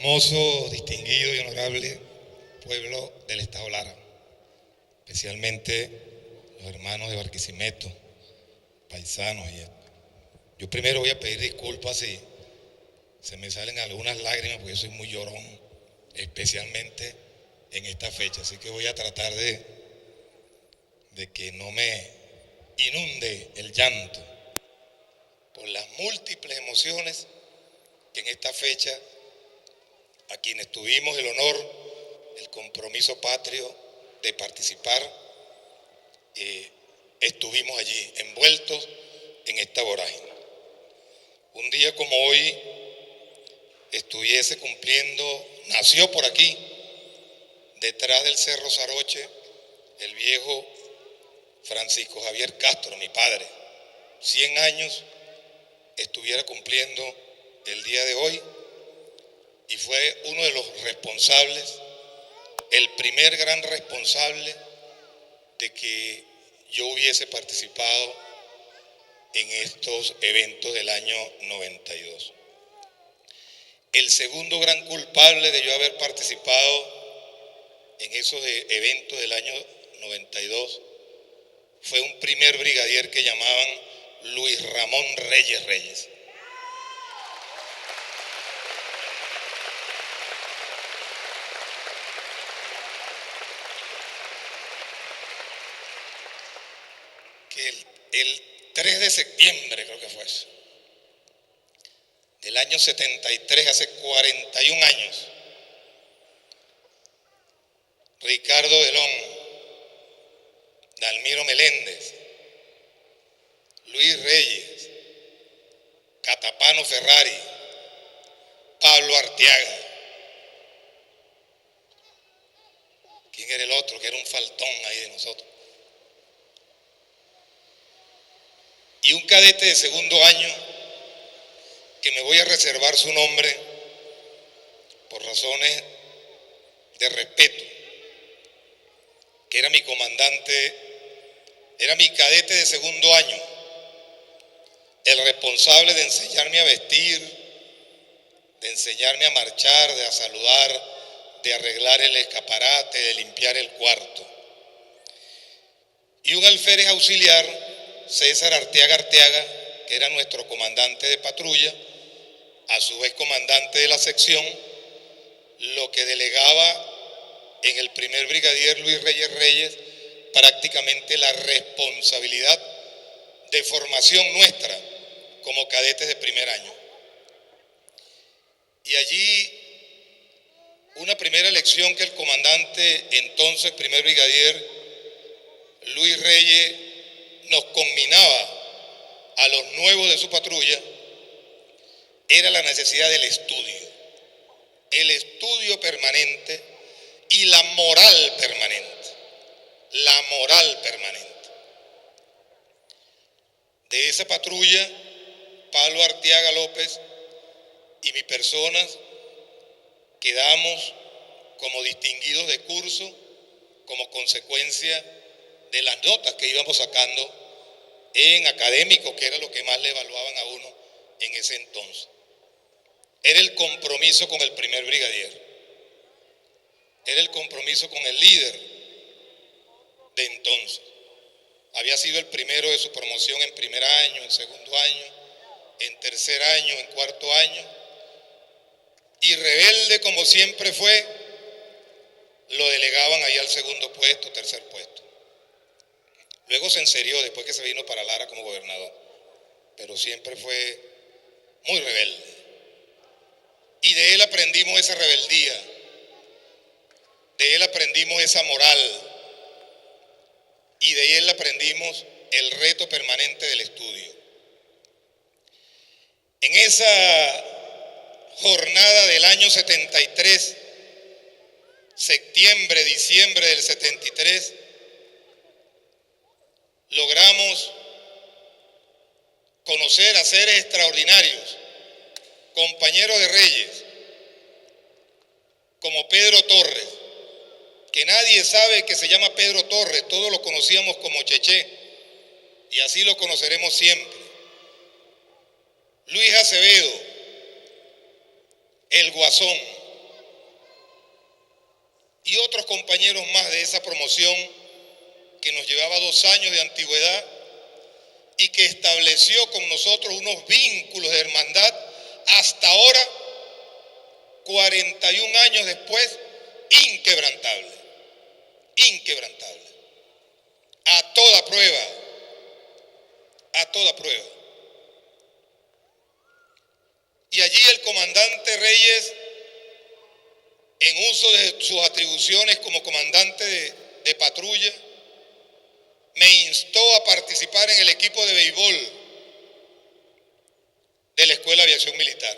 Hermoso, distinguido y honorable pueblo del Estado Lara, especialmente los hermanos de Barquisimeto, paisanos. Yo primero voy a pedir disculpas si se me salen algunas lágrimas, porque yo soy muy llorón, especialmente en esta fecha. Así que voy a tratar de que no me inunde el llanto por las múltiples emociones que en esta fecha, a quienes tuvimos el honor, el compromiso patrio de participar, estuvimos allí envueltos en esta vorágine. Un día como hoy estuviese cumpliendo, nació por aquí, detrás del Cerro Saroche, el viejo Francisco Javier Castro, mi padre. 100 años estuviera cumpliendo el día de hoy, y fue uno de los responsables, el primer gran responsable de que yo hubiese participado en estos eventos del año 92. El segundo gran culpable de yo haber participado en esos eventos del año 92 fue un primer brigadier que llamaban Luis Ramón Reyes. Que el 3 de septiembre, creo que fue eso, del año 73, hace 41 años, Ricardo Delón, Dalmiro Meléndez, Luis Reyes, Catapano Ferrari, Pablo Arteaga. ¿Quién era el otro? Que era un faltón ahí de nosotros. Y un cadete de segundo año, que me voy a reservar su nombre por razones de respeto, que era mi comandante, era mi cadete de segundo año, el responsable de enseñarme a vestir, de enseñarme a marchar, de a saludar, de arreglar el escaparate, de limpiar el cuarto. Y un alférez auxiliar, César Arteaga, que era nuestro comandante de patrulla, a su vez comandante de la sección, lo que delegaba en el primer brigadier Luis Reyes prácticamente la responsabilidad de formación nuestra como cadetes de primer año. Y allí una primera lección que el comandante, entonces primer brigadier Luis Reyes, nos conminaba a los nuevos de su patrulla era la necesidad del estudio, el estudio permanente y la moral permanente, la moral permanente. De esa patrulla, Pablo Arteaga López y mi persona quedamos como distinguidos de curso como consecuencia de las notas que íbamos sacando en académico, que era lo que más le evaluaban a uno en ese entonces. Era el compromiso con el primer brigadier, era el compromiso con el líder de entonces. Había sido el primero de su promoción en primer año, en segundo año, en tercer año, en cuarto año, y rebelde como siempre fue, lo delegaban ahí al segundo puesto, tercer puesto. Luego se enserió después que se vino para Lara como gobernador, pero siempre fue muy rebelde. Y de él aprendimos esa rebeldía, de él aprendimos esa moral, y de él aprendimos el reto permanente del estudio. En esa jornada del año 73, septiembre, diciembre del 73, logramos conocer a seres extraordinarios, compañeros de Reyes, como Pedro Torres, que nadie sabe que se llama Pedro Torres, todos lo conocíamos como Cheche, y así lo conoceremos siempre. Luis Acevedo, el Guasón, y otros compañeros más de esa promoción que nos llevaba 2 años de antigüedad y que estableció con nosotros unos vínculos de hermandad hasta ahora, 41 años después, inquebrantable, inquebrantable, a toda prueba, a toda prueba. Y allí el comandante Reyes, en uso de sus atribuciones como comandante de patrulla, me instó a participar en el equipo de béisbol de la Escuela de Aviación Militar.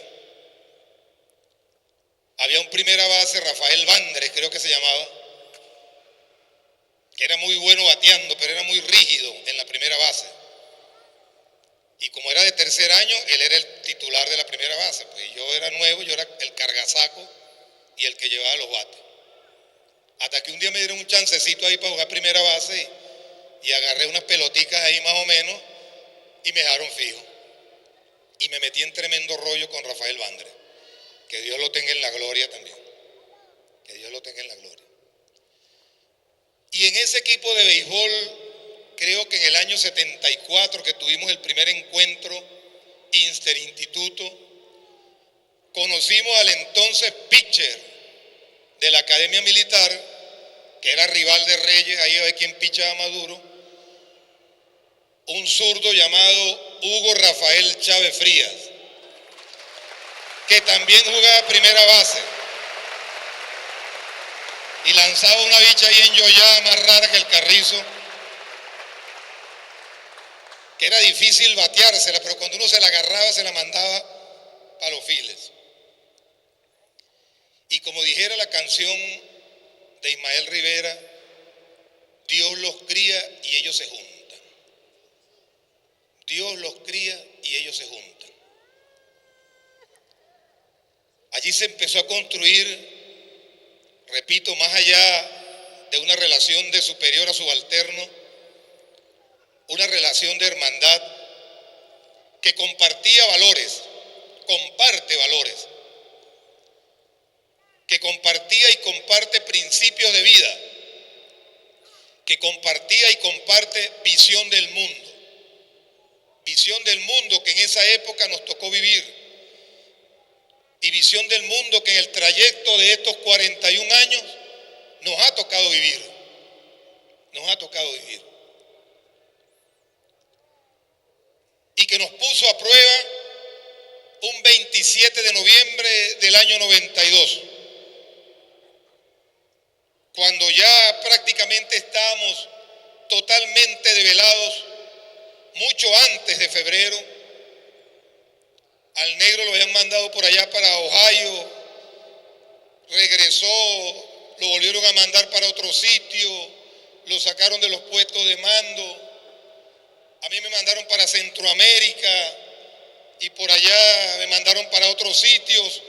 Había un primera base, Rafael Vandres, creo que se llamaba, que era muy bueno bateando, pero era muy rígido en la primera base. Y como era de tercer año, él era el titular de la primera base. Pues yo era nuevo, yo era el cargasaco y el que llevaba los bates. Hasta que un día me dieron un chancecito ahí para jugar primera base y agarré unas peloticas ahí más o menos y me dejaron fijo. Y me metí en tremendo rollo con Rafael Vandres. Que Dios lo tenga en la gloria también. Que Dios lo tenga en la gloria. Y en ese equipo de béisbol, creo que en el año 74 que tuvimos el primer encuentro interinstituto, conocimos al entonces pitcher de la Academia Militar, que era rival de Reyes, ahí a ver quién pichaba más duro, un zurdo llamado Hugo Rafael Chávez Frías, que también jugaba primera base y lanzaba una bicha ahí en Yoyá más rara que el carrizo, que era difícil bateársela, pero cuando uno se la agarraba se la mandaba para los files. Y como dijera la canción de Ismael Rivera, Dios los cría y ellos se juntan. Dios los cría y ellos se juntan. Allí se empezó a construir, repito, más allá de una relación de superior a subalterno, una relación de hermandad que compartía valores, comparte valores, que compartía y comparte principios de vida, que compartía y comparte visión del mundo que en esa época nos tocó vivir, y visión del mundo que en el trayecto de estos 41 años nos ha tocado vivir, y que nos puso a prueba un 27 de noviembre del año 92, cuando ya prácticamente estábamos totalmente develados, mucho antes de febrero. Al negro lo habían mandado por allá para Ohio, regresó, lo volvieron a mandar para otro sitio, lo sacaron de los puestos de mando. A mí me mandaron para Centroamérica y por allá me mandaron para otros sitios,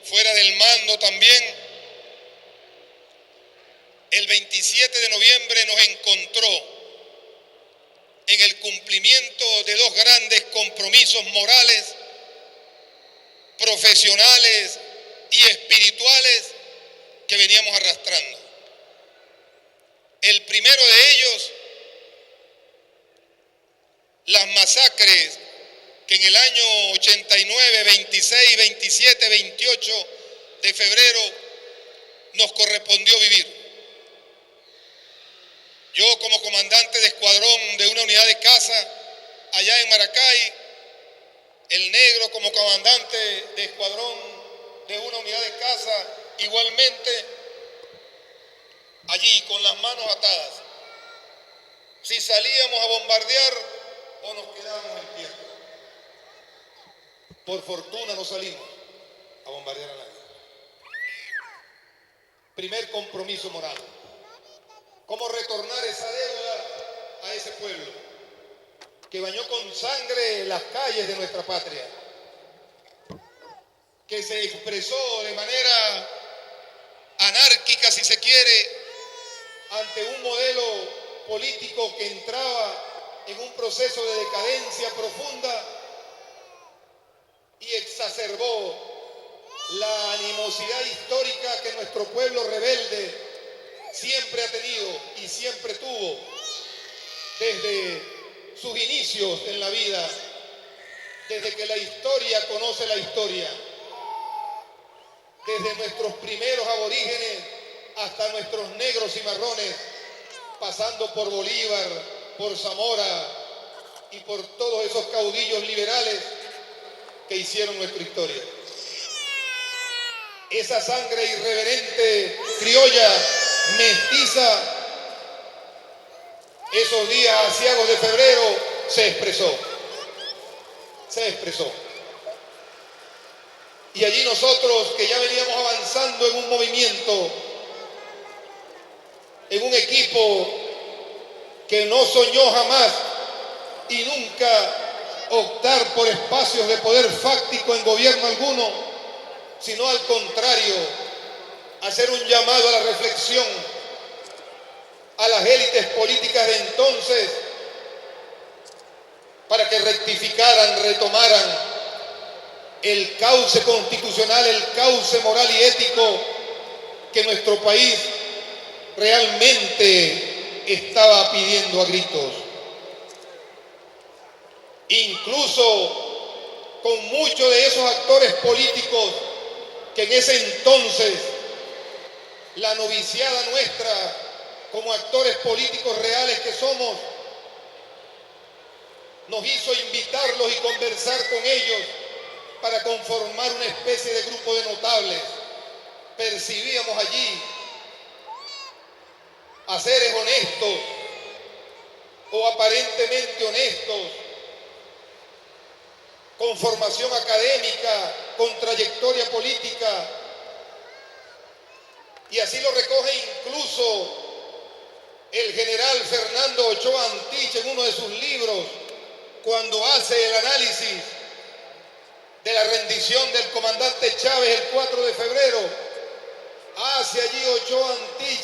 fuera del mando también. El 27 de noviembre nos encontró en el cumplimiento de 2 grandes compromisos morales, profesionales y espirituales que veníamos arrastrando. El primero de ellos, las masacres que en el año 89, 26, 27, 28 de febrero nos correspondió vivir. Yo como comandante de escuadrón de una unidad de caza allá en Maracay, el negro como comandante de escuadrón de una unidad de caza igualmente, allí con las manos atadas, si salíamos a bombardear o nos quedábamos en pie. Por fortuna no salimos a bombardear a nadie. Primer compromiso moral. ¿Cómo retornar esa deuda a ese pueblo que bañó con sangre las calles de nuestra patria, que se expresó de manera anárquica, si se quiere, ante un modelo político que entraba en un proceso de decadencia profunda y exacerbó la animosidad histórica que nuestro pueblo rebelde siempre ha tenido y siempre tuvo desde sus inicios en la vida, desde que la historia conoce la historia, desde nuestros primeros aborígenes hasta nuestros negros y marrones, pasando por Bolívar, por Zamora y por todos esos caudillos liberales que hicieron nuestra historia. Esa sangre irreverente, criolla, mestiza, esos días aciagos de febrero se expresó. Y allí nosotros, que ya veníamos avanzando en un movimiento, en un equipo que no soñó jamás y nunca optar por espacios de poder fáctico en gobierno alguno, sino al contrario, hacer un llamado a la reflexión a las élites políticas de entonces para que rectificaran, retomaran el cauce constitucional, el cauce moral y ético que nuestro país realmente estaba pidiendo a gritos. Incluso con muchos de esos actores políticos que en ese entonces la noviciada nuestra, como actores políticos reales que somos, nos hizo invitarlos y conversar con ellos para conformar una especie de grupo de notables. Percibíamos allí a seres honestos o aparentemente honestos, con formación académica, con trayectoria política, y así lo recoge incluso el general Fernando Ochoa Antich en uno de sus libros, cuando hace el análisis de la rendición del comandante Chávez el 4 de febrero, hace allí Ochoa Antich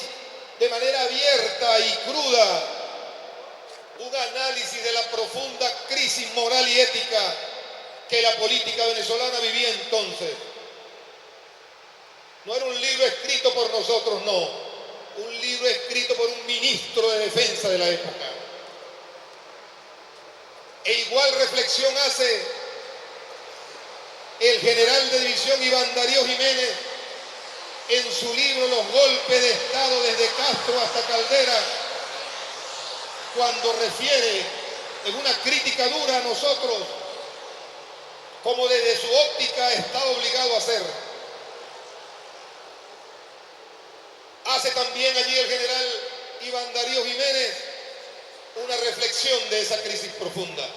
de manera abierta y cruda un análisis de la profunda crisis moral y ética que la política venezolana vivía entonces. No era un libro escrito por nosotros, no. Un libro escrito por un ministro de defensa de la época. E igual reflexión hace el general de división Iván Darío Jiménez en su libro Los golpes de Estado desde Castro hasta Caldera, cuando refiere en una crítica dura a nosotros, como desde su óptica está obligado a hacer. Hace también allí el general Iván Darío Jiménez una reflexión de esa crisis profunda,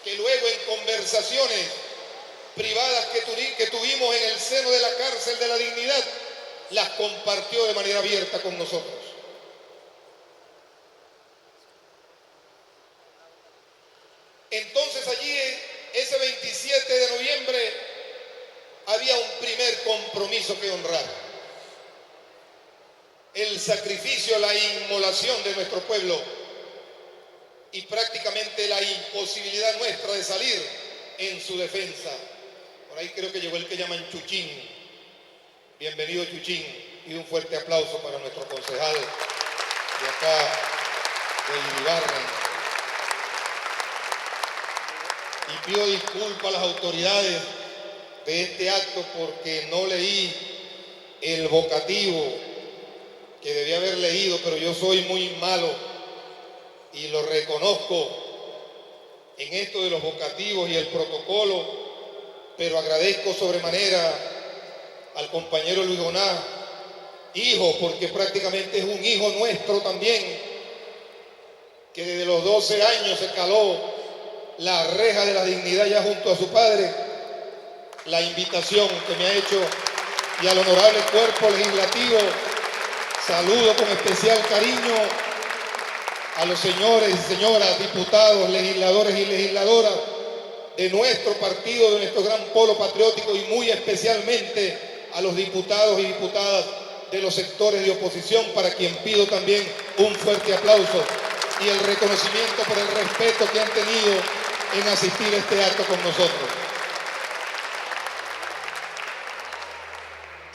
que luego en conversaciones privadas que tuvimos en el seno de la cárcel de la Dignidad, las compartió de manera abierta con nosotros. Entonces allí, ese 27 de noviembre, había un primer compromiso que honrar. El sacrificio, la inmolación de nuestro pueblo y prácticamente la imposibilidad nuestra de salir en su defensa. Por ahí creo que llegó el que llaman Chuchín. Bienvenido, Chuchín, y un fuerte aplauso para nuestro concejal de acá, de Iribarren. Y pido disculpas a las autoridades de este acto porque no leí el vocativo que debía haber leído, pero yo soy muy malo y lo reconozco en esto de los vocativos y el protocolo, pero agradezco sobremanera al compañero Luis Goná, hijo, porque prácticamente es un hijo nuestro también, que desde los 12 años se caló la reja de la dignidad ya junto a su padre, la invitación que me ha hecho, y al honorable cuerpo legislativo. Saludo con especial cariño a los señores y señoras diputados, legisladores y legisladoras de nuestro partido, de nuestro gran polo patriótico, y muy especialmente a los diputados y diputadas de los sectores de oposición, para quien pido también un fuerte aplauso y el reconocimiento por el respeto que han tenido en asistir a este acto con nosotros.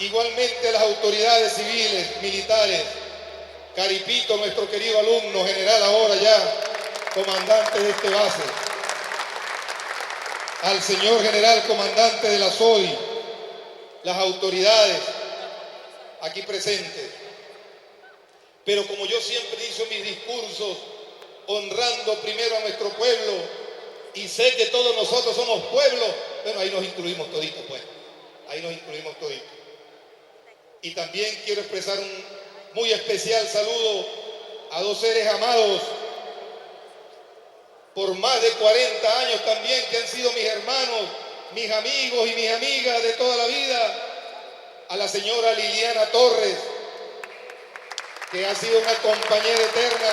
Igualmente a las autoridades civiles, militares, Caripito, nuestro querido alumno, general ahora ya, comandante de este base, al señor general comandante de la SOI, las autoridades aquí presentes. Pero como yo siempre hice mis discursos, honrando primero a nuestro pueblo, y sé que todos nosotros somos pueblo, bueno, ahí nos incluimos toditos, pues. Ahí nos incluimos toditos. Y también quiero expresar un muy especial saludo a dos seres amados por más de 40 años también, que han sido mis hermanos, mis amigos y mis amigas de toda la vida. A la señora Liliana Torres, que ha sido una compañera eterna,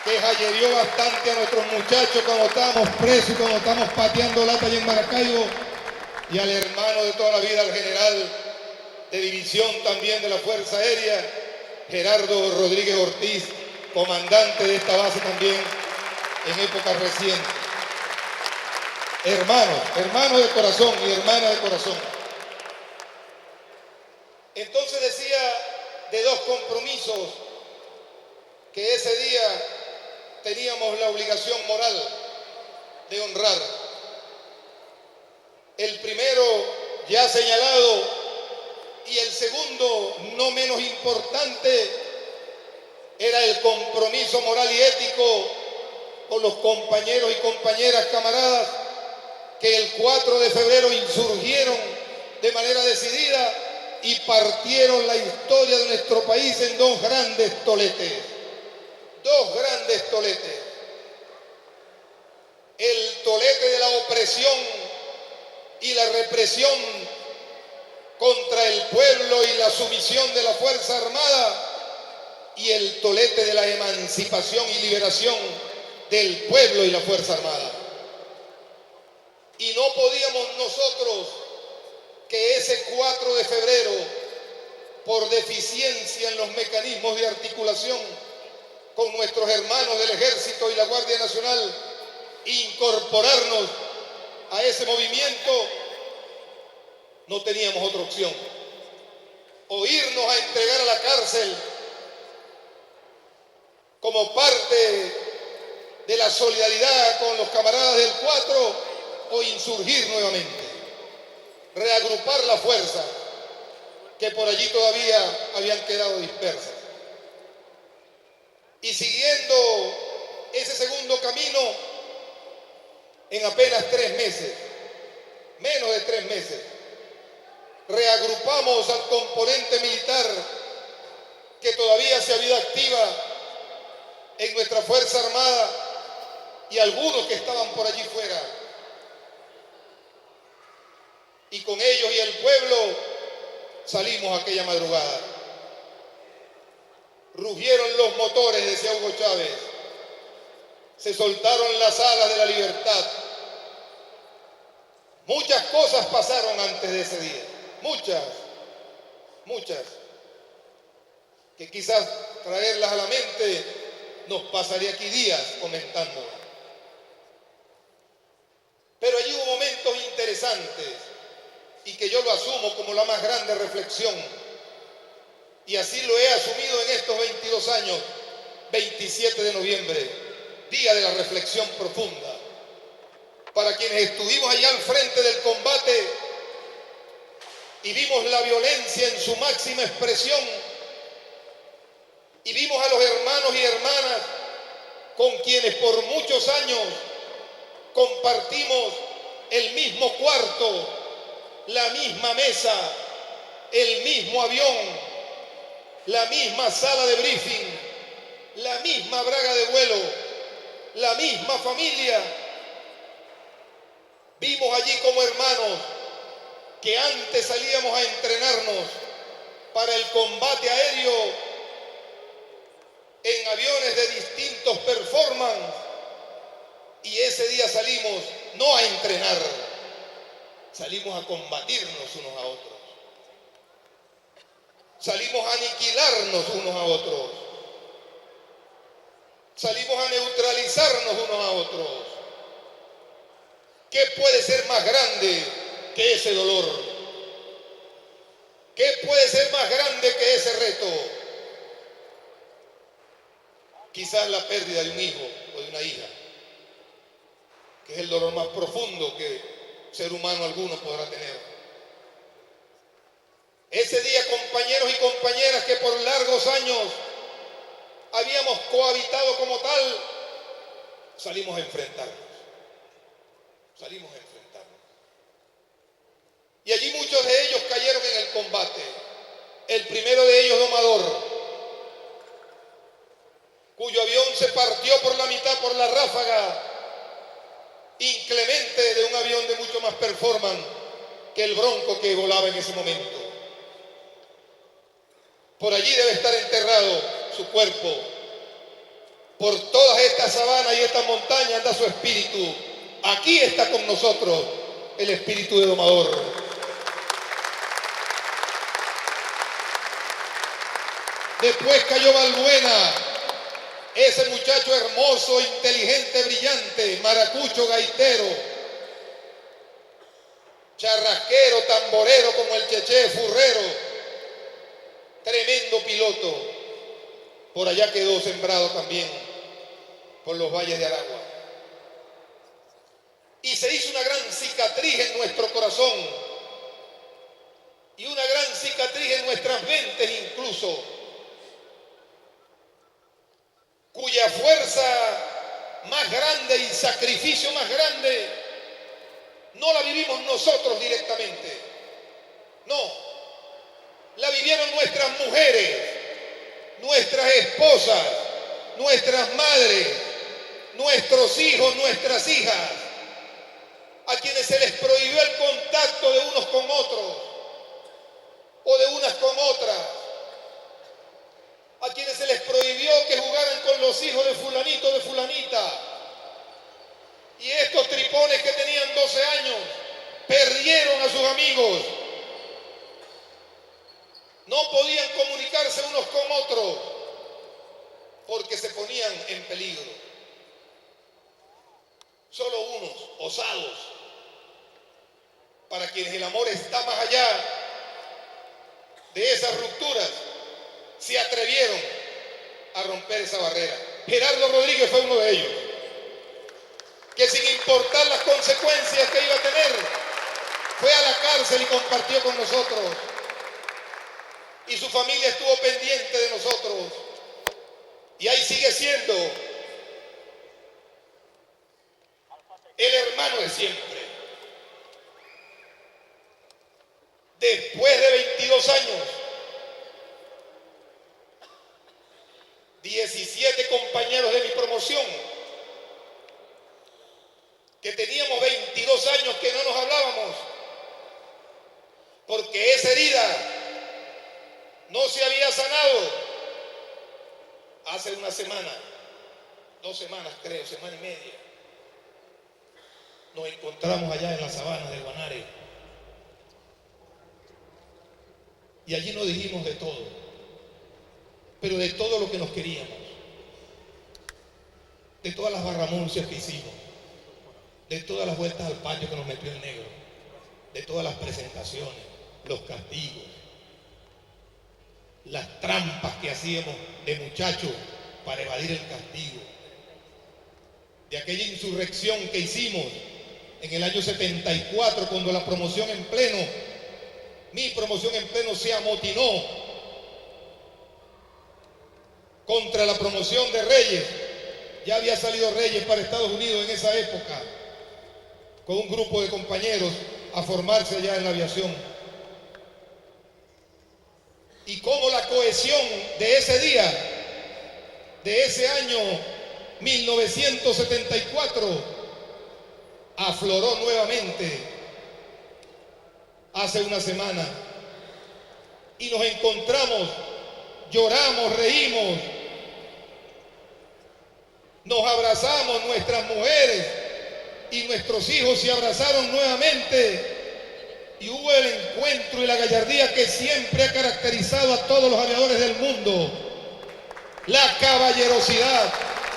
que jallereó bastante a nuestros muchachos cuando estábamos presos y cuando estábamos pateando lata allá en Maracaibo, y al hermano de toda la vida, al general de división también de la Fuerza Aérea, Gerardo Rodríguez Ortiz, comandante de esta base también en épocas recientes. Hermanos de corazón y hermanas de corazón. Entonces decía de dos compromisos que ese día teníamos la obligación moral de honrar. El primero ya señalado, y el segundo, no menos importante, era el compromiso moral y ético con los compañeros y compañeras, camaradas, que el 4 de febrero insurgieron de manera decidida y partieron la historia de nuestro país en dos grandes toletes. Dos grandes toletes. El tolete de la opresión y la represión contra el pueblo y la sumisión de la Fuerza Armada, y el tolete de la emancipación y liberación del pueblo y la Fuerza Armada. Y no podíamos nosotros que ese 4 de febrero, por deficiencia en los mecanismos de articulación con nuestros hermanos del Ejército y la Guardia Nacional, incorporarnos a ese movimiento, no teníamos otra opción. O irnos a entregar a la cárcel como parte de la solidaridad con los camaradas del 4, o insurgir nuevamente, reagrupar la fuerza que por allí todavía habían quedado dispersas. Y siguiendo ese segundo camino, en apenas 3 meses, menos de 3 meses, reagrupamos al componente militar que todavía se había activa en nuestra Fuerza Armada y algunos que estaban por allí fuera. Y con ellos y el pueblo salimos aquella madrugada. Rugieron los motores, decía Hugo Chávez. Se soltaron las alas de la libertad. Muchas cosas pasaron antes de ese día. Muchas. Que quizás traerlas a la mente nos pasaría aquí días comentándolas. Pero allí hubo momentos interesantes y que yo lo asumo como la más grande reflexión. Y así lo he asumido en estos 22 años, 27 de noviembre, día de la reflexión profunda. Para quienes estuvimos allá al frente del combate y vimos la violencia en su máxima expresión, y vimos a los hermanos y hermanas con quienes por muchos años compartimos el mismo cuarto, la misma mesa, el mismo avión, la misma sala de briefing, la misma braga de vuelo, la misma familia. Vimos allí como hermanos que antes salíamos a entrenarnos para el combate aéreo en aviones de distintos performance, y ese día salimos no a entrenar, salimos a combatirnos unos a otros. Salimos a aniquilarnos unos a otros. Salimos a neutralizarnos unos a otros. ¿Qué puede ser más grande que ese dolor? ¿Qué puede ser más grande que ese reto? Quizás la pérdida de un hijo o de una hija, que es el dolor más profundo que ser humano alguno podrá tener. Ese día, compañeros y compañeras que por largos años habíamos cohabitado como tal, salimos a enfrentarnos. Y allí muchos de ellos cayeron en el combate. El primero de ellos, Domador, cuyo avión se partió por la mitad por la ráfaga inclemente de un avión de mucho más performance que el Bronco que volaba en ese momento. Por allí debe estar enterrado su cuerpo. Por todas estas sabanas y estas montañas anda su espíritu. Aquí está con nosotros el espíritu de Domador. Después cayó Balbuena, ese muchacho hermoso, inteligente, brillante, maracucho, gaitero, charrasquero, tamborero como el Cheche, furrero, tremendo piloto. Por allá quedó sembrado también por los valles de Aragua. Y se hizo una gran cicatriz en nuestro corazón y una gran cicatriz en nuestras mentes incluso, cuya fuerza más grande y sacrificio más grande no la vivimos nosotros directamente, no, la vivieron nuestras mujeres, nuestras esposas, nuestras madres, nuestros hijos, nuestras hijas, a quienes se les prohibió el contacto de unos con otros o de unas con otras, a quienes se les prohibió que jugaran con los hijos de fulanito, de fulanita. Y estos tripones que tenían 12 años perdieron a sus amigos. No podían comunicarse unos con otros porque se ponían en peligro. Solo unos osados, para quienes el amor está más allá de esas rupturas, se atrevieron a romper esa barrera. Gerardo Rodríguez fue uno de ellos, que sin importar las consecuencias que iba a tener, fue a la cárcel y compartió con nosotros. Y su familia estuvo pendiente de nosotros. Y ahí sigue siendo el hermano de siempre. Después de 22 años, 17 compañeros de mi promoción, que teníamos 22 años que no nos hablábamos, porque esa herida no se había sanado. Hace una semana, 2 semanas creo, semana y media, nos encontramos allá en las sabanas de Guanare. Y allí nos dijimos de todo, pero de todo lo que nos queríamos, de todas las barramuncias que hicimos, de todas las vueltas al patio que nos metió el negro, de todas las presentaciones, los castigos, las trampas que hacíamos de muchachos para evadir el castigo, de aquella insurrección que hicimos en el año 74, cuando la promoción en pleno, mi promoción en pleno, se amotinó contra la promoción de Reyes. Ya había salido Reyes para Estados Unidos en esa época, con un grupo de compañeros a formarse allá en la aviación. Y cómo la cohesión de ese día, de ese año 1974, afloró nuevamente hace una semana. Y nos encontramos, lloramos, reímos, nos abrazamos, nuestras mujeres y nuestros hijos se abrazaron nuevamente. Y hubo el encuentro y la gallardía que siempre ha caracterizado a todos los aviadores del mundo. La caballerosidad,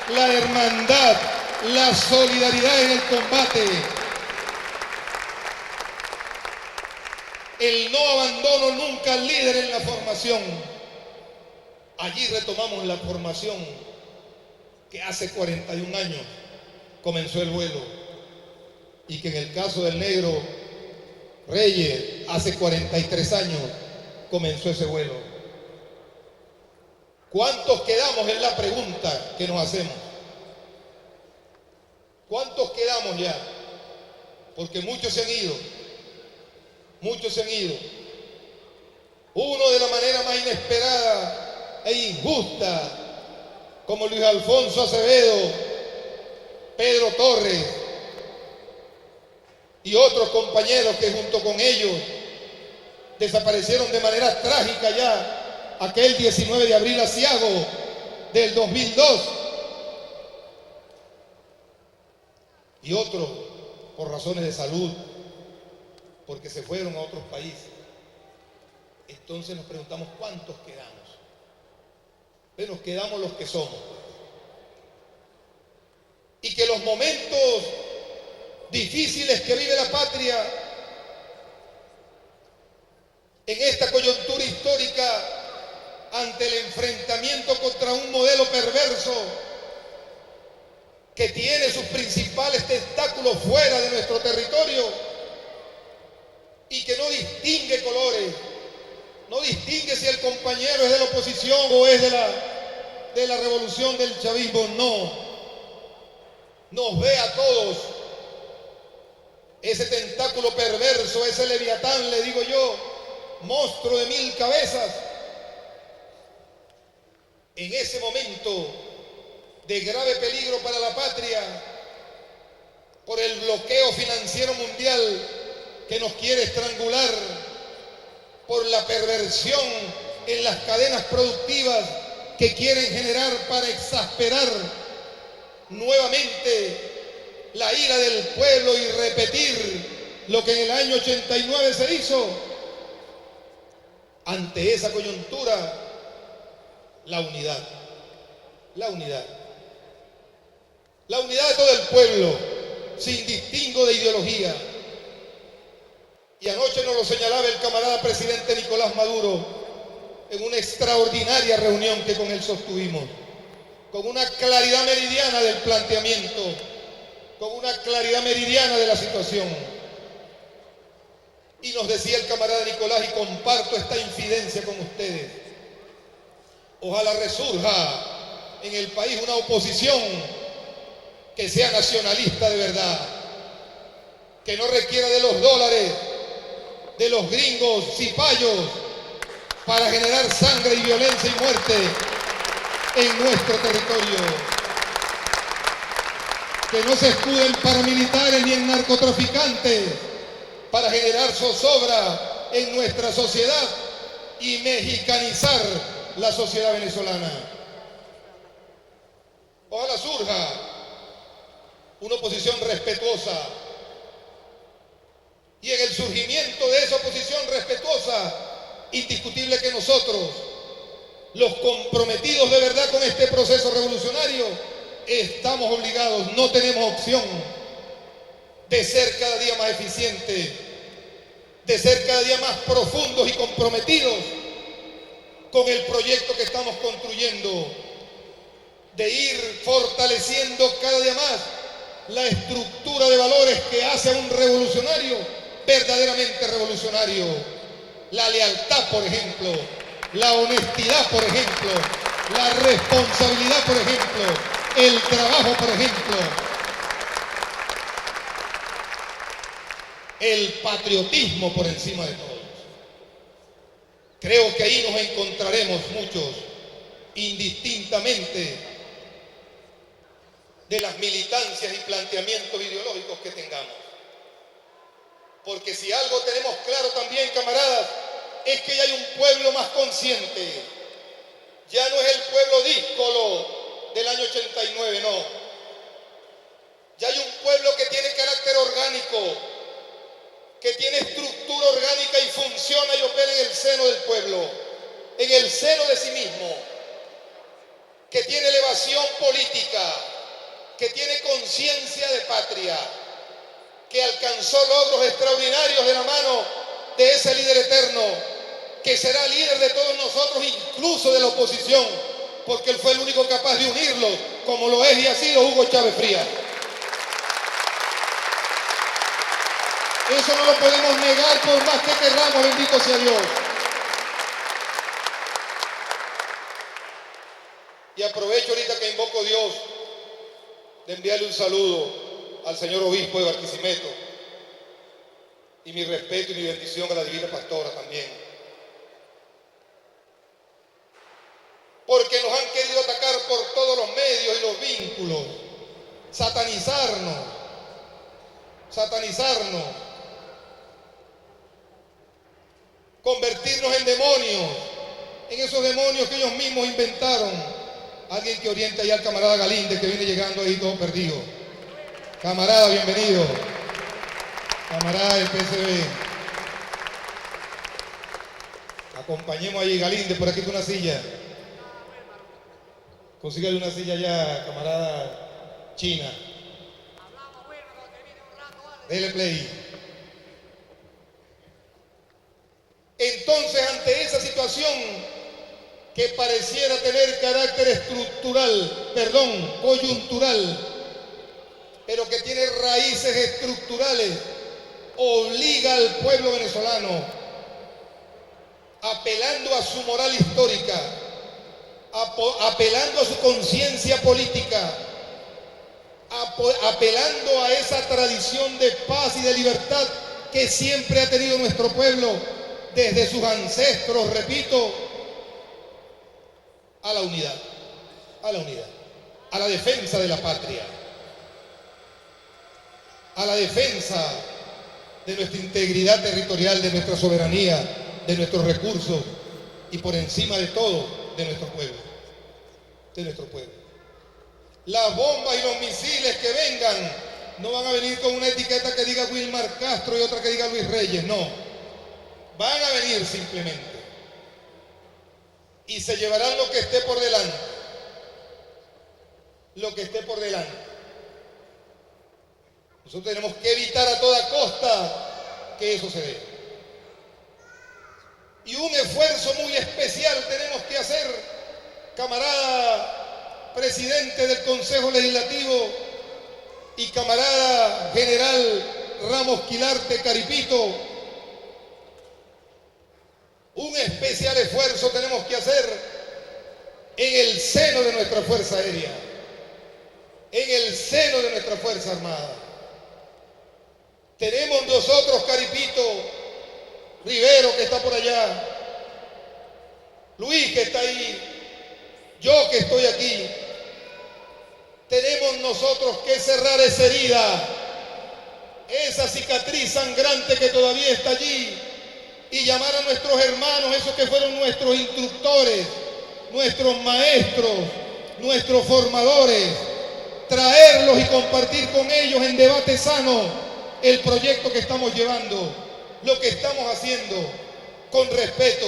la hermandad, la solidaridad en el combate. el no abandono nunca al líder en la formación. Allí retomamos la formación que hace 41 años comenzó el vuelo y que en el caso del negro Reyes hace 43 años comenzó ese vuelo. ¿Cuántos quedamos? Es la pregunta que nos hacemos. ¿Cuántos quedamos ya? Porque muchos se han ido. Muchos se han ido. Uno de la manera más inesperada e injusta, como Luis Alfonso Acevedo, Pedro Torres y otros compañeros que junto con ellos desaparecieron de manera trágica ya aquel 19 de abril aciago del 2002. Y otros por razones de salud, porque se fueron a otros países. Entonces nos preguntamos, ¿cuántos quedamos? Pues nos quedamos los que somos. Y que los momentos difíciles que vive la patria en esta coyuntura histórica ante el enfrentamiento contra un modelo perverso que tiene sus principales tentáculos fuera de nuestro territorio y que no distingue colores, no distingue si el compañero es de la oposición o es de la revolución del chavismo, no. Nos ve a todos. Ese tentáculo perverso, ese leviatán, le digo yo, monstruo de 1000 cabezas, en ese momento de grave peligro para la patria, por el bloqueo financiero mundial que nos quiere estrangular, por la perversión en las cadenas productivas que quieren generar para exasperar nuevamente la ira del pueblo y repetir lo que en el año 89 se hizo. Ante esa coyuntura, la unidad de todo el pueblo, sin distingo de ideología. Y anoche nos lo señalaba el camarada presidente Nicolás Maduro en una extraordinaria reunión que con él sostuvimos, con una claridad meridiana del planteamiento, con una claridad meridiana de la situación. Y nos decía el camarada Nicolás, y comparto esta infidencia con ustedes, ojalá resurja en el país una oposición que sea nacionalista de verdad, que no requiera de los dólares de los gringos cipayos para generar sangre y violencia y muerte en nuestro territorio, que no se escude en paramilitares ni en narcotraficantes para generar zozobra en nuestra sociedad y mexicanizar la sociedad venezolana. Ojalá surja una oposición respetuosa, y en el surgimiento de esa oposición respetuosa, indiscutible que nosotros, los comprometidos de verdad con este proceso revolucionario, estamos obligados, no tenemos opción de ser cada día más eficientes, de ser cada día más profundos y comprometidos con el proyecto que estamos construyendo, de ir fortaleciendo cada día más la estructura de valores que hace a un revolucionario verdaderamente revolucionario. La lealtad, por ejemplo, la honestidad, por ejemplo, la responsabilidad, por ejemplo, el trabajo, por ejemplo, el patriotismo por encima de todos. Creo que ahí nos encontraremos muchos, indistintamente de las militancias y planteamientos ideológicos que tengamos. Porque si algo tenemos claro también, camaradas, es que ya hay un pueblo más consciente. Ya no es el pueblo díscolo del año 89, no. Ya hay un pueblo que tiene carácter orgánico, que tiene estructura orgánica y funciona y opera en el seno del pueblo, en el seno de sí mismo, que tiene elevación política, que tiene conciencia de patria, que alcanzó logros extraordinarios de la mano de ese líder eterno, que será líder de todos nosotros, incluso de la oposición, porque él fue el único capaz de unirlos, como lo es y ha sido Hugo Chávez Frías. Eso no lo podemos negar por más que querramos, bendito sea Dios. Y aprovecho ahorita que invoco a Dios de enviarle un saludo al señor obispo de Barquisimeto y mi respeto y mi bendición a la divina pastora también. Porque nos han querido atacar por todos los medios y los vínculos, satanizarnos, convertirnos en demonios, en esos demonios que ellos mismos inventaron. Alguien que oriente ahí al camarada Galíndez, que viene llegando ahí todo perdido. Camarada, bienvenido. Camarada del PSB. Acompañemos ahí, Galíndez, por aquí con una silla. Consígale una silla ya, camarada China. Dele play. Entonces, ante esa situación que pareciera tener carácter coyuntural, pero que tiene raíces estructurales, obliga al pueblo venezolano, apelando a su moral histórica, apelando a su conciencia política, apelando a esa tradición de paz y de libertad que siempre ha tenido nuestro pueblo desde sus ancestros, repito, a la unidad, a la defensa de la patria, a la defensa de nuestra integridad territorial, de nuestra soberanía, de nuestros recursos y por encima de todo, de nuestro pueblo, Las bombas y los misiles que vengan no van a venir con una etiqueta que diga Wilmar Castro y otra que diga Luis Reyes, no. Van a venir simplemente. Y se llevarán lo que esté por delante. Nosotros tenemos que evitar a toda costa que eso se dé. Y un esfuerzo muy especial tenemos que hacer, camarada presidente del Consejo Legislativo y camarada general Ramos Quilarte Caripito. Un especial esfuerzo tenemos que hacer en el seno de nuestra Fuerza Aérea, en el seno de nuestra Fuerza Armada. Tenemos nosotros, Caripito, Rivero que está por allá, Luis que está ahí, yo que estoy aquí. Tenemos nosotros que cerrar esa herida, esa cicatriz sangrante que todavía está allí, y llamar a nuestros hermanos, esos que fueron nuestros instructores, nuestros maestros, nuestros formadores, traerlos y compartir con ellos en debate sano el proyecto que estamos llevando, lo que estamos haciendo, con respeto,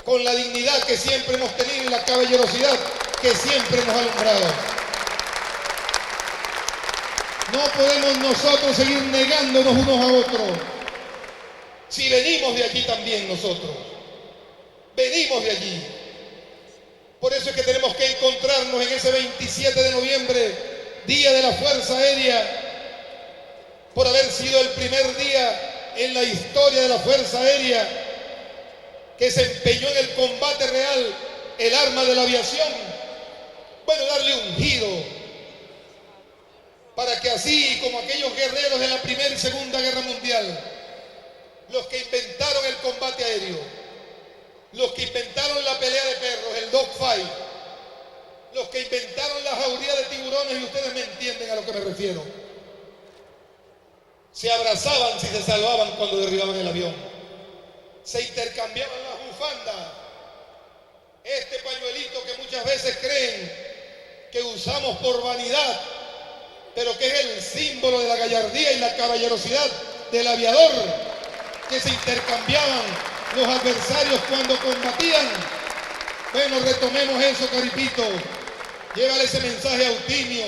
con la dignidad que siempre hemos tenido y la caballerosidad que siempre nos ha alumbrado. No podemos nosotros seguir negándonos unos a otros. Si venimos de allí también nosotros, venimos de allí. Por eso es que tenemos que encontrarnos en ese 27 de noviembre, Día de la Fuerza Aérea, por haber sido el primer día en la historia de la Fuerza Aérea que se empeñó en el combate real, el arma de la aviación. Bueno, darle un giro para que así como aquellos guerreros de la Primera y Segunda Guerra Mundial, los que inventaron el combate aéreo, los que inventaron la pelea de perros, el dogfight, los que inventaron la jauría de tiburones, y ustedes me entienden a lo que me refiero, se abrazaban si se salvaban cuando derribaban el avión, se intercambiaban las bufandas, este pañuelito que muchas veces creen que usamos por vanidad, pero que es el símbolo de la gallardía y la caballerosidad del aviador, que se intercambiaban los adversarios cuando combatían. Bueno, retomemos eso, Caripito. Llévale ese mensaje a Eutimio,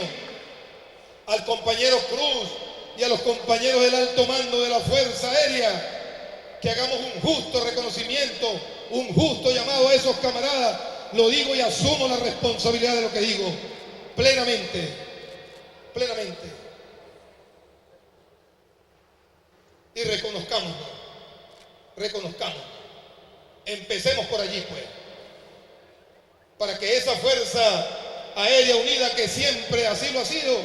al compañero Cruz y a los compañeros del alto mando de la Fuerza Aérea, que hagamos un justo reconocimiento, un justo llamado a esos camaradas. Lo digo y asumo la responsabilidad de lo que digo, plenamente, plenamente. Y reconozcámonos. Empecemos por allí, pues, para que esa fuerza aérea unida, que siempre así lo ha sido,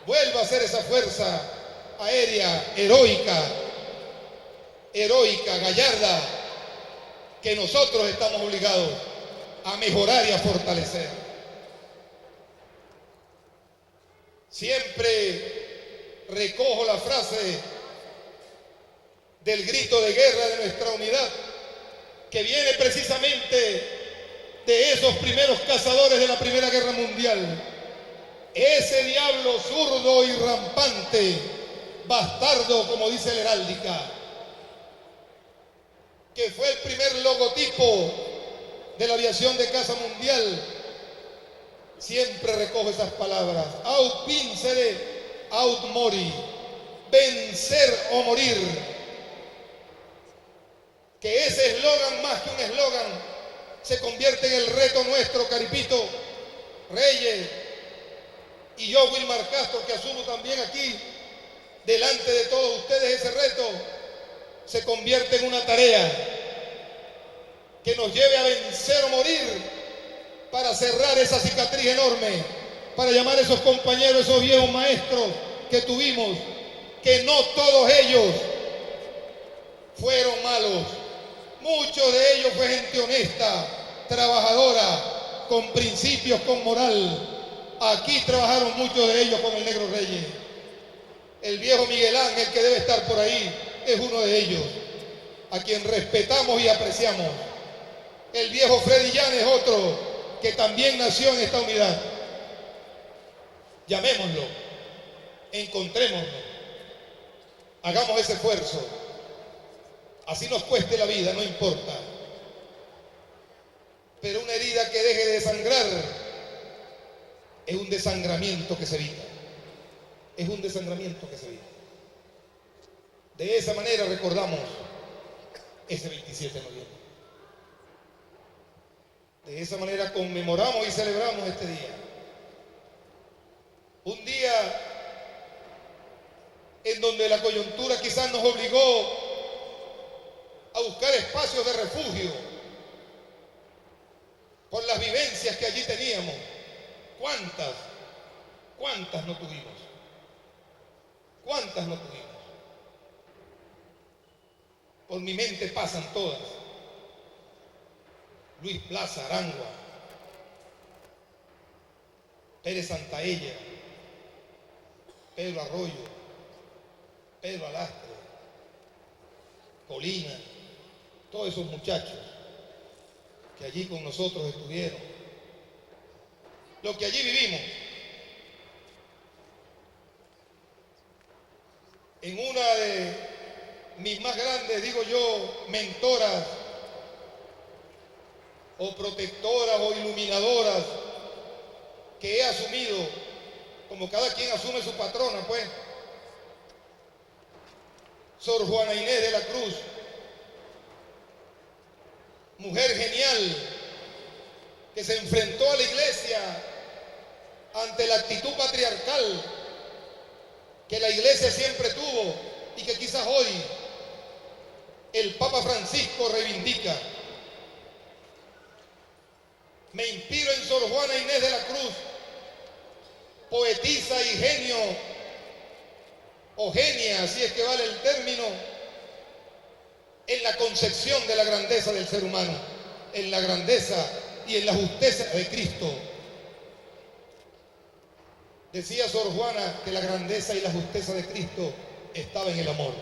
vuelva a ser esa fuerza aérea heroica, gallarda, que nosotros estamos obligados a mejorar y a fortalecer. Siempre recojo la frase del grito de guerra de nuestra unidad, que viene precisamente de esos primeros cazadores de la Primera Guerra Mundial. Ese diablo zurdo y rampante, bastardo, como dice la heráldica, que fue el primer logotipo de la aviación de caza mundial. Siempre recojo esas palabras: aut vincere, aut mori, vencer o morir. Que ese eslogan, más que un eslogan, se convierte en el reto nuestro, Caripito Reyes y yo, Wilmar Castro, que asumo también aquí delante de todos ustedes ese reto. Se convierte en una tarea que nos lleve a vencer o morir, para cerrar esa cicatriz enorme, para llamar a esos compañeros, esos viejos maestros que tuvimos, que no todos ellos fueron malos. Muchos de ellos fue gente honesta, trabajadora, con principios, con moral. Aquí trabajaron muchos de ellos con el Negro Reyes. El viejo Miguel Ángel, que debe estar por ahí, es uno de ellos, a quien respetamos y apreciamos. El viejo Freddy Llán es otro, que también nació en esta unidad. Llamémoslo, encontrémoslo, hagamos ese esfuerzo. Así nos cueste la vida, no importa. Pero una herida que deje de sangrar es un desangramiento que se evita. Es un desangramiento que se evita. De esa manera recordamos ese 27 de noviembre. De esa manera conmemoramos y celebramos este día. Un día en donde la coyuntura quizás nos obligó a buscar espacios de refugio por las vivencias que allí teníamos. ¿Cuántas no tuvimos? ¿Cuántas no tuvimos? Por mi mente pasan todas. Luis Plaza, Arangua, Pérez Santaella, Pedro Arroyo, Pedro Alastre, Colina, todos esos muchachos que allí con nosotros estuvieron, lo que allí vivimos. En una de mis más grandes, digo yo, mentoras o protectoras o iluminadoras que he asumido, como cada quien asume su patrona, pues, Sor Juana Inés de la Cruz, mujer genial que se enfrentó a la iglesia ante la actitud patriarcal que la iglesia siempre tuvo y que quizás hoy el Papa Francisco reivindica. Me inspiro en Sor Juana Inés de la Cruz, poetisa y genio, o genia, si es que vale el término, en la concepción de la grandeza del ser humano, en la grandeza y en la justeza de Cristo. Decía Sor Juana que la grandeza y la justeza de Cristo estaba en el amor.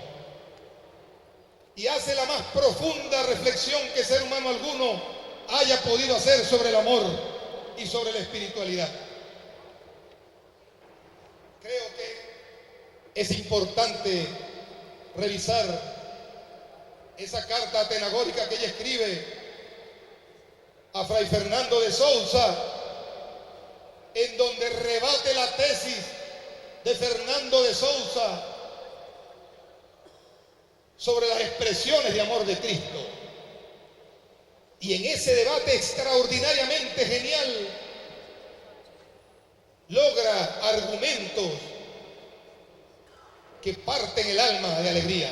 Y hace la más profunda reflexión que ser humano alguno haya podido hacer sobre el amor y sobre la espiritualidad. Creo que es importante revisar esa carta atenagórica que ella escribe a Fray Fernando de Sousa, en donde rebate la tesis de Fernando de Sousa sobre las expresiones de amor de Cristo. Y en ese debate extraordinariamente genial logra argumentos que parten el alma de alegría.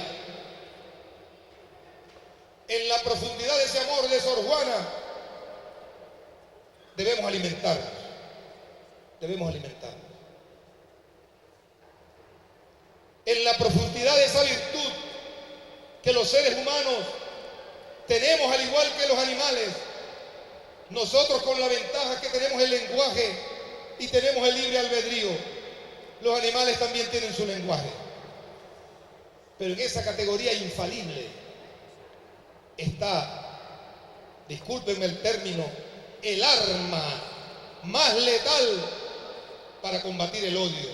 En la profundidad de ese amor de Sor Juana debemos alimentarnos. En la profundidad de esa virtud que los seres humanos tenemos al igual que los animales, nosotros con la ventaja que tenemos el lenguaje y tenemos el libre albedrío, los animales también tienen su lenguaje. Pero en esa categoría infalible está, discúlpenme el término, el arma más letal para combatir el odio,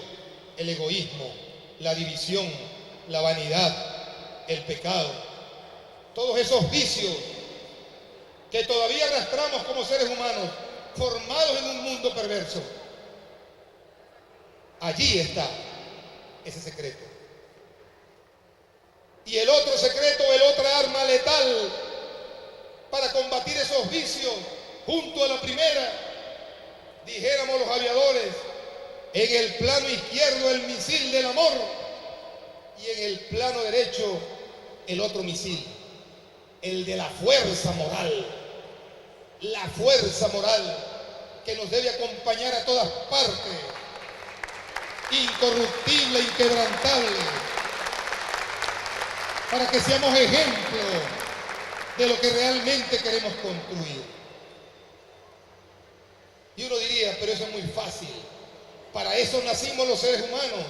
el egoísmo, la división, la vanidad, el pecado, todos esos vicios que todavía arrastramos como seres humanos, formados en un mundo perverso. Allí está ese secreto. Y el otro secreto, el otra arma letal para combatir esos vicios, junto a la primera, dijéramos los aviadores, en el plano izquierdo el misil del amor y en el plano derecho el otro misil, el de la fuerza moral. La fuerza moral que nos debe acompañar a todas partes, incorruptible, inquebrantable, para que seamos ejemplo de lo que realmente queremos construir. Y uno diría, pero eso es muy fácil. Para eso nacimos los seres humanos,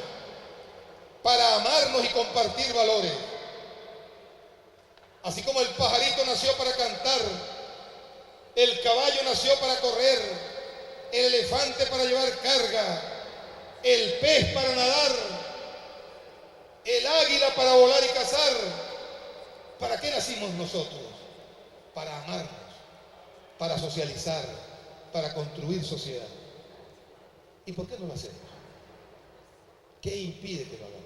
para amarnos y compartir valores. Así como el pajarito nació para cantar, el caballo nació para correr, el elefante para llevar carga, el pez para nadar, el águila para volar y cazar. ¿Para qué nacimos nosotros? Para amarnos, para socializar, para construir sociedad. ¿Y por qué no lo hacemos? ¿Qué impide que lo hagamos?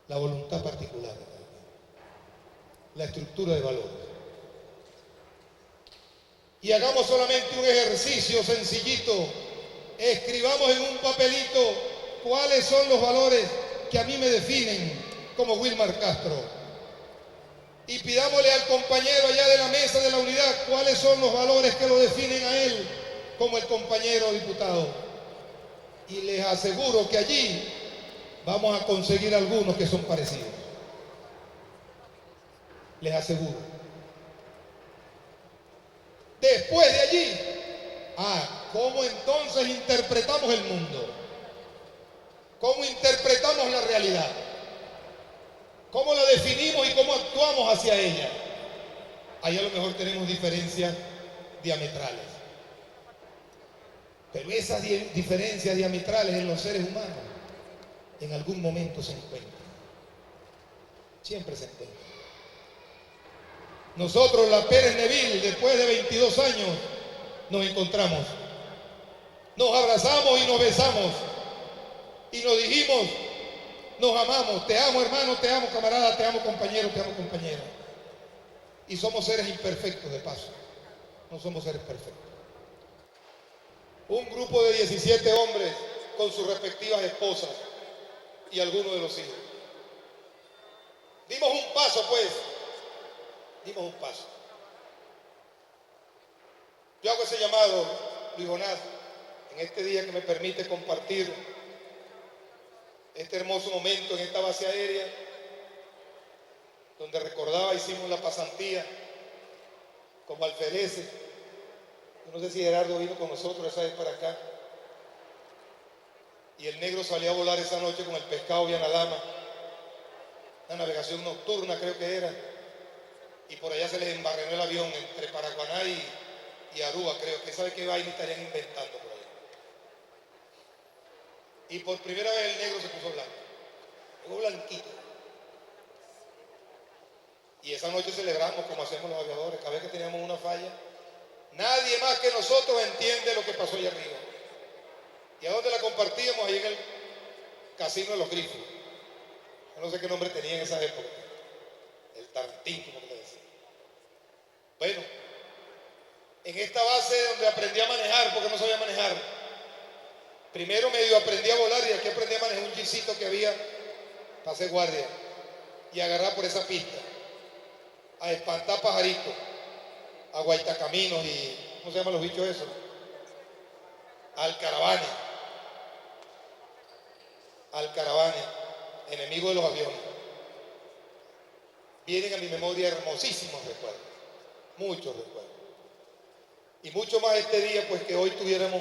La voluntad particular, la estructura de valores. Y hagamos solamente un ejercicio sencillito. Escribamos en un papelito cuáles son los valores que a mí me definen como Wilmar Castro. Y pidámosle al compañero allá de la mesa de la unidad cuáles son los valores que lo definen a él como el compañero diputado. Y les aseguro que allí vamos a conseguir algunos que son parecidos. Les aseguro. Después de allí, ¿cómo entonces interpretamos el mundo? ¿Cómo interpretamos la realidad? ¿Cómo la definimos y cómo actuamos hacia ella? Ahí a lo mejor tenemos diferencias diametrales. Pero esas diferencias diametrales en los seres humanos en algún momento se encuentran. Siempre se encuentran. Nosotros, la Pérez Neville, después de 22 años, nos encontramos. Nos abrazamos y nos besamos. Y nos dijimos, nos amamos. Te amo, hermano, te amo, camarada, te amo, compañero, te amo, compañera. Y somos seres imperfectos, de paso. No somos seres perfectos. Un grupo de 17 hombres con sus respectivas esposas y algunos de los hijos. Dimos un paso, pues. Dimos un paso. Yo hago ese llamado, Luis Jonás, en este día que me permite compartir este hermoso momento en esta base aérea, donde recordaba, hicimos la pasantía como alfereces. Yo no sé si Gerardo vino con nosotros esa vez para acá. Y el negro salió a volar esa noche con el pescado Vianadama. Una navegación nocturna creo que era. Y por allá se les embarrenó el avión entre Paraguaná y Aruba, creo que sabe qué vaina estarían inventando por allá. Y por primera vez el negro se puso blanco. Llegó blanquito. Y esa noche celebramos como hacemos los aviadores. Cada vez que teníamos una falla, nadie más que nosotros entiende lo que pasó allá arriba. ¿Y a dónde la compartíamos? Ahí en el Casino de los Grifos. no sé qué nombre tenía en esa época, el Tarantín, como le decía. Bueno, en esta base donde aprendí a manejar, porque no sabía manejar, primero medio aprendí a volar y aquí aprendí a manejar un jeepcito que había para hacer guardia y agarrar por esa pista, a espantar pajaritos, a guaitacaminos y, ¿cómo se llaman los bichos esos? Alcaravanes, enemigo de los aviones. Vienen a mi memoria hermosísimos recuerdos, muchos recuerdos. Y mucho más este día, pues que hoy tuviéramos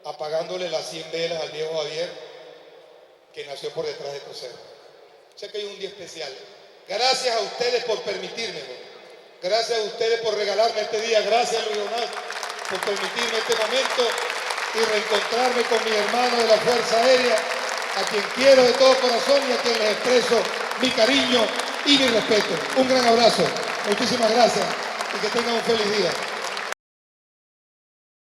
apagándole las 100 velas al viejo Javier, que nació por detrás de estos cerros. Sé que hay un día especial. Gracias a ustedes por permitírmelo. Gracias a ustedes por regalarme este día. Gracias, Luis Donald, por permitirme este momento y reencontrarme con mi hermano de la Fuerza Aérea, a quien quiero de todo corazón y a quien les expreso mi cariño y mi respeto. Un gran abrazo. Muchísimas gracias y que tengan un feliz día.